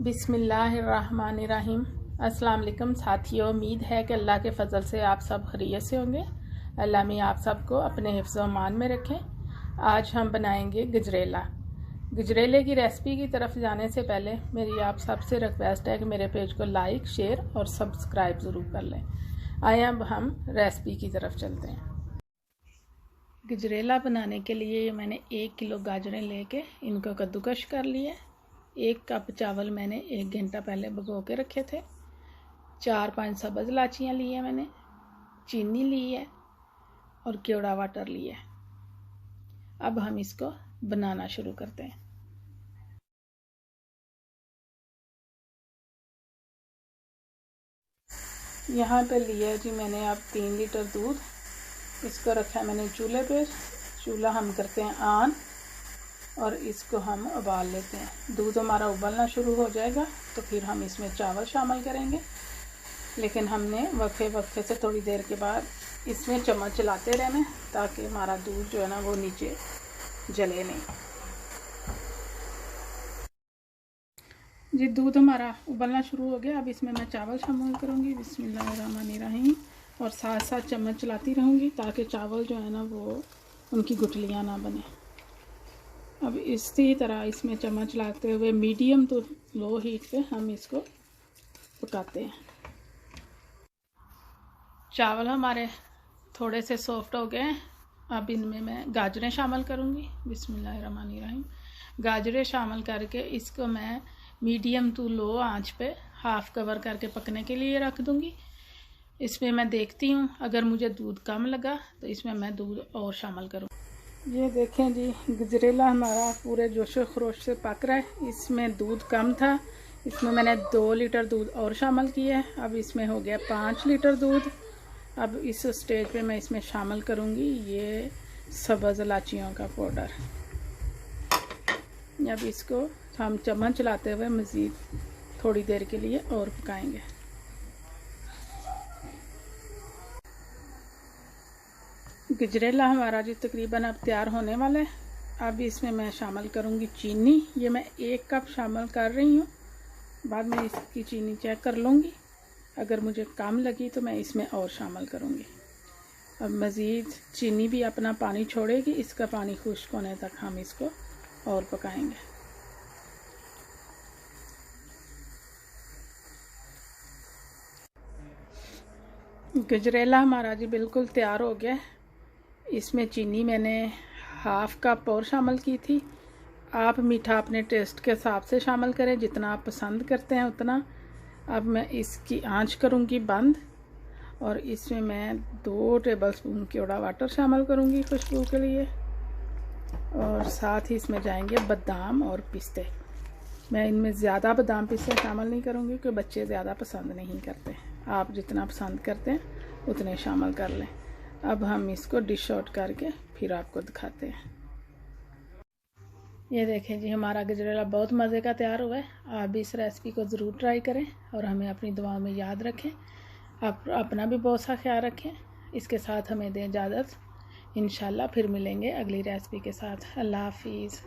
बिस्मिल्लाहिर्रहमानिर्रहीम। अस्सलाम वालेकुम साथियों, उम्मीद है कि अल्लाह के फ़ज़ल से आप सब खैरियत से होंगे। अल्लाह में आप सबको अपने हिफ्ज़ व अमान में रखें। आज हम बनाएंगे गजरेला। गजरेले की रेसिपी की तरफ जाने से पहले मेरी आप सबसे रिक्वेस्ट है कि मेरे पेज को लाइक, शेयर और सब्सक्राइब ज़रूर कर लें। आए अब हम रेसिपी की तरफ चलते हैं। गजरेला बनाने के लिए मैंने 1 किलो गाजरें लेके इनको कद्दूकश कर लिए। 1 कप चावल मैंने 1 घंटा पहले भिगो के रखे थे। 4-5 सब्ज़ इलाचियाँ ली है मैंने, चीनी ली है और केवड़ा वाटर लिया है। अब हम इसको बनाना शुरू करते हैं। यहाँ पे लिया है जी मैंने अब 3 लीटर दूध। इसको रखा है मैंने चूल्हे पे। चूल्हा हम करते हैं ऑन और इसको हम उबाल लेते हैं। दूध हमारा उबलना शुरू हो जाएगा तो फिर हम इसमें चावल शामिल करेंगे। लेकिन हमने वक्फे वक्फे से थोड़ी देर के बाद इसमें चम्मच चलाते रहना ताकि हमारा दूध जो है ना वो नीचे जले नहीं। जी दूध हमारा उबलना शुरू हो गया। अब इसमें मैं चावल शामिल करूँगी। बिस्मिल्लाहिर्रहमानिर्रहीम। और साथ साथ चम्मच चलाती रहूँगी ताकि चावल जो है ना वो उनकी गुठलियाँ ना बने। अब इसी तरह इसमें चम्मच चलाते हुए मीडियम तो लो हीट पे हम इसको पकाते हैं। चावल हमारे थोड़े से सॉफ्ट हो गए। अब इनमें मैं गाजरें शामिल करूँगी। बिस्मिल्लाहिर्रहमानिर्रहीम। गाजरें शामिल करके इसको मैं मीडियम टू लो आंच पे हाफ़ कवर करके पकने के लिए रख दूँगी। इसमें मैं देखती हूँ, अगर मुझे दूध कम लगा तो इसमें मैं दूध और शामिल करूँ। ये देखें जी, गजरेला हमारा पूरे जोशो खरोश से पक रहा है। इसमें दूध कम था, इसमें मैंने 2 लीटर दूध और शामिल किया है। अब इसमें हो गया 5 लीटर दूध। अब इस स्टेज पे मैं इसमें शामिल करूँगी ये सब्ज़ इलाचियों का पाउडर। अब इसको हम चम्मच चलाते हुए मज़ीद थोड़ी देर के लिए और पकाएंगे। गजरेला हमारा जी तकरीबन अब तैयार होने वाला है। अब इसमें मैं शामिल करूँगी चीनी। ये मैं 1 कप शामिल कर रही हूँ। बाद में इसकी चीनी चेक कर लूँगी, अगर मुझे कम लगी तो मैं इसमें और शामिल करूँगी। अब मज़ीद चीनी भी अपना पानी छोड़ेगी। इसका पानी खुश्क होने तक हम इसको और पकाएंगे। गजरेला हमारा जी बिल्कुल तैयार हो गया। इसमें चीनी मैंने हाफ़ कप और शामिल की थी। आप मीठा अपने टेस्ट के हिसाब से शामिल करें, जितना आप पसंद करते हैं उतना। अब मैं इसकी आंच करूँगी बंद और इसमें मैं 2 टेबलस्पून केवड़ा वाटर शामिल करूँगी खुशबू के लिए। और साथ ही इसमें जाएंगे बादाम और पिस्ते। मैं इनमें ज़्यादा बादाम पिस्ते शामिल नहीं करूँगी क्योंकि बच्चे ज़्यादा पसंद नहीं करते। आप जितना पसंद करते हैं उतने शामिल कर लें। अब हम इसको डिश आउट करके फिर आपको दिखाते हैं। ये देखें जी, हमारा गजरेला बहुत मज़े का तैयार हुआ है। आप भी इस रेसिपी को ज़रूर ट्राई करें और हमें अपनी दुआओं में याद रखें। आप अपना भी बहुत सा ख्याल रखें। इसके साथ हमें दें इजाज़त। इंशाल्लाह फिर मिलेंगे अगली रेसिपी के साथ। अल्लाह हाफिज़।